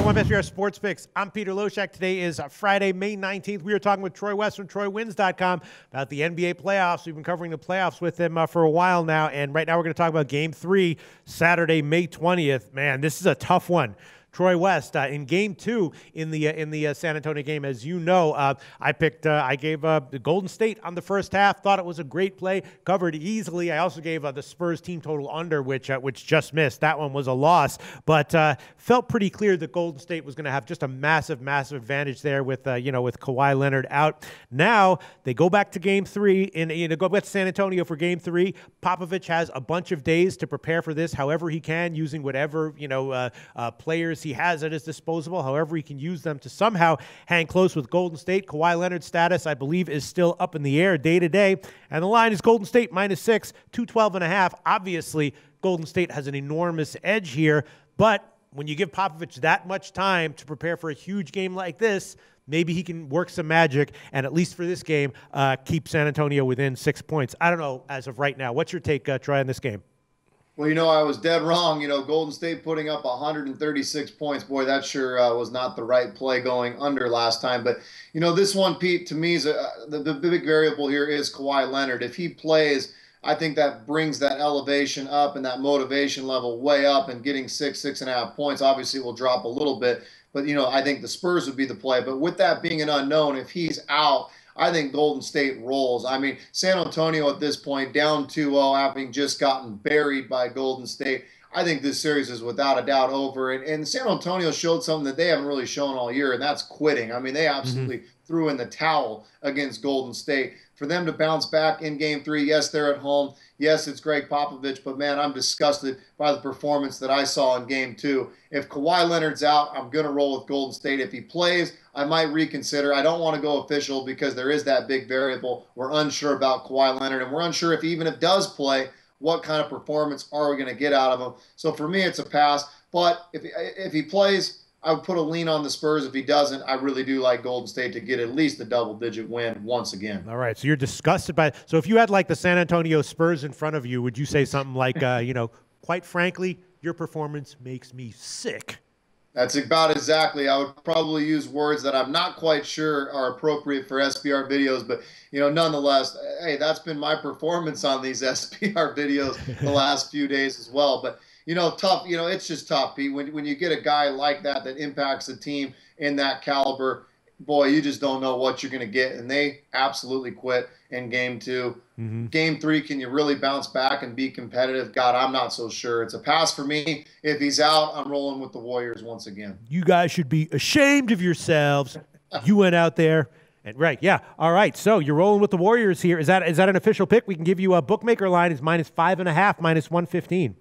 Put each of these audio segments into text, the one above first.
One Best PR Sports Picks. I'm Peter Loshak. Today is Friday, May 19th. We are talking with Troy West from TroyWins.com about the NBA playoffs. We've been covering the playoffs with him for a while now, and right now we're going to talk about Game 3, Saturday, May 20th. Man, this is a tough one. Troy West in Game 2 in the San Antonio game, as you know, I gave the Golden State on the first half. Thought it was a great play, covered easily. I also gave the Spurs team total under, which just missed. That one was a loss, but felt pretty clear that Golden State was going to have just a massive advantage there with with Kawhi Leonard out. Now they go back to Game 3 and go back to San Antonio for Game 3. Popovich has a bunch of days to prepare for this, however he can, using whatever players he has at his disposal, however he can use them to somehow hang close with Golden State. Kawhi Leonard's status, I believe, is still up in the air day to day, and the line is Golden State -6, 212.5. Obviously, Golden State has an enormous edge here, but when you give Popovich that much time to prepare for a huge game like this, maybe he can work some magic and, at least for this game, keep San Antonio within 6 points. I don't know as of right now. What's your take, Troy, on this game? Well, I was dead wrong. Golden State putting up 136 points. Boy, that sure was not the right play going under last time. But, this one, Pete, to me, is the big variable here is Kawhi Leonard. If he plays, I think that brings that elevation up and that motivation level way up, and getting 6.5 points, obviously will drop a little bit. But, I think the Spurs would be the play. But with that being an unknown, if he's out, I think Golden State rolls. I mean, San Antonio at this point, down 2-0, having just gotten buried by Golden State. I think this series is without a doubt over. And San Antonio showed something that they haven't really shown all year, and that's quitting. I mean, they absolutely threw in the towel against Golden State. For them to bounce back in Game 3, yes, they're at home. Yes, it's Gregg Popovich, but, man, I'm disgusted by the performance that I saw in Game 2. If Kawhi Leonard's out, I'm going to roll with Golden State. If he plays, I might reconsider. I don't want to go official because there is that big variable. We're unsure about Kawhi Leonard, and we're unsure if even if he does play, what kind of performance are we going to get out of him. So for me, it's a pass. But if he plays, I would put a lean on the Spurs. If he doesn't, I really do like Golden State to get at least a double-digit win once again. All right, so you're disgusted by it. So if you had like the San Antonio Spurs in front of you, would you say something like, quite frankly, your performance makes me sick? That's about exactly. I would probably use words that I'm not quite sure are appropriate for SPR videos, but nonetheless, hey, that's been my performance on these SPR videos the last few days as well. But tough. It's just tough, Pete. When you get a guy like that impacts a team in that caliber, boy, you just don't know what you're going to get. And they absolutely quit in Game 2. Game 3, can you really bounce back and be competitive? God, I'm not so sure. It's a pass for me. If he's out, I'm rolling with the Warriors once again. You guys should be ashamed of yourselves. You went out there. And right, yeah. All right, so you're rolling with the Warriors here. Is that an official pick? We can give you a bookmaker line is -5.5, -115.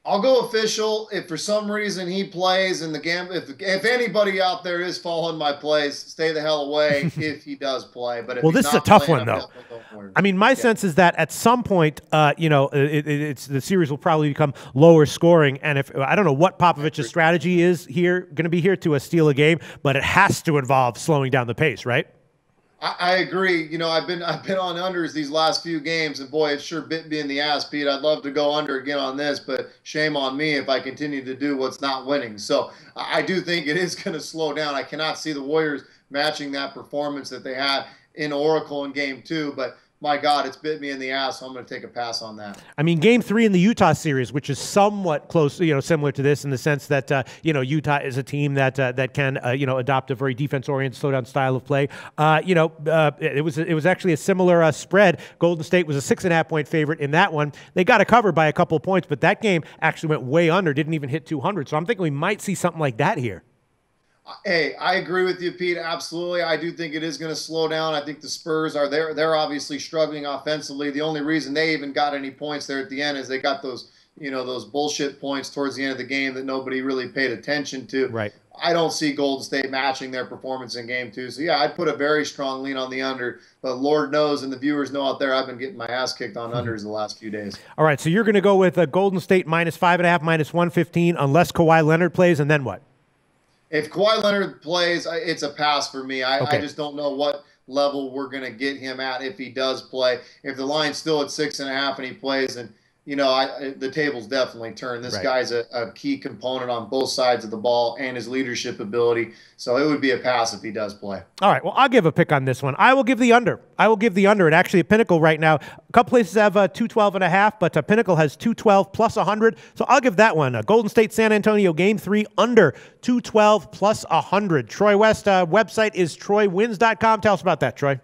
I'll go official. If for some reason he plays in the game, if anybody out there is following my plays, stay the hell away if he does play. But if this is a tough one, though. I mean, my sense is that at some point, the series will probably become lower scoring. And if I don't know what Popovich's strategy is here, going to be here to steal a game, but it has to involve slowing down the pace, right? I agree. I've been on unders these last few games, and boy, it sure bit me in the ass, Pete. I'd love to go under again on this, but shame on me if I continue to do what's not winning. So I do think it is going to slow down. I cannot see the Warriors matching that performance that they had in Oracle in Game 2, but my God, it's bit me in the ass, so I'm going to take a pass on that. I mean, Game 3 in the Utah series, which is somewhat close, similar to this in the sense that, Utah is a team that can, adopt a very defense-oriented, slow-down style of play. It was actually a similar spread. Golden State was a 6.5-point favorite in that one. They got it covered by a couple of points, but that game actually went way under, didn't even hit 200. So I'm thinking we might see something like that here. Hey, I agree with you, Pete. Absolutely. I do think it is going to slow down. I think the Spurs are there. They're obviously struggling offensively. The only reason they even got any points there at the end is they got those, those bullshit points towards the end of the game that nobody really paid attention to. Right. I don't see Golden State matching their performance in Game 2. So, yeah, I'd put a very strong lean on the under. But Lord knows, and the viewers know out there, I've been getting my ass kicked on unders the last few days. All right, so you're going to go with Golden State -5.5, -115, unless Kawhi Leonard plays, and then what? If Kawhi Leonard plays, it's a pass for me. Okay. I just don't know what level we're going to get him at if he does play. If the line's still at 6.5 and he plays, and the tables definitely turn. This Right. guy's a key component on both sides of the ball and his leadership ability. So it would be a pass if he does play. All right, well, I'll give a pick on this one. I will give the under. And actually, at Pinnacle right now, a couple places have 212.5, but Pinnacle has 212 plus 100. So I'll give that one. Golden State San Antonio Game 3 under 212 plus 100. Troy West website is troywins.com. Tell us about that, Troy.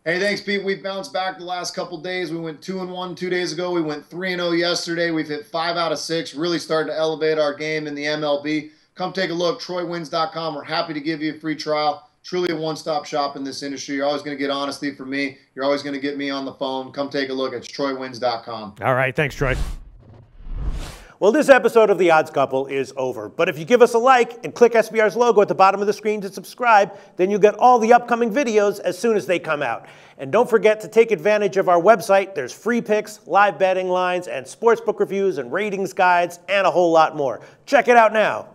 Hey, thanks, Pete. We've bounced back the last couple days. We went 2-1 2 days ago. We went 3-0 yesterday. We've hit 5 out of 6, really starting to elevate our game in the MLB. Come take a look, troywins.com. We're happy to give you a free trial. Truly a one-stop shop in this industry. You're always going to get honesty from me. You're always going to get me on the phone. Come take a look. It's troywins.com. All right, thanks, Troy. Well, this episode of The Odds Couple is over. But if you give us a like and click SBR's logo at the bottom of the screen to subscribe, then you'll get all the upcoming videos as soon as they come out. And don't forget to take advantage of our website. There's free picks, live betting lines, and sportsbook reviews and ratings guides, and a whole lot more. Check it out now.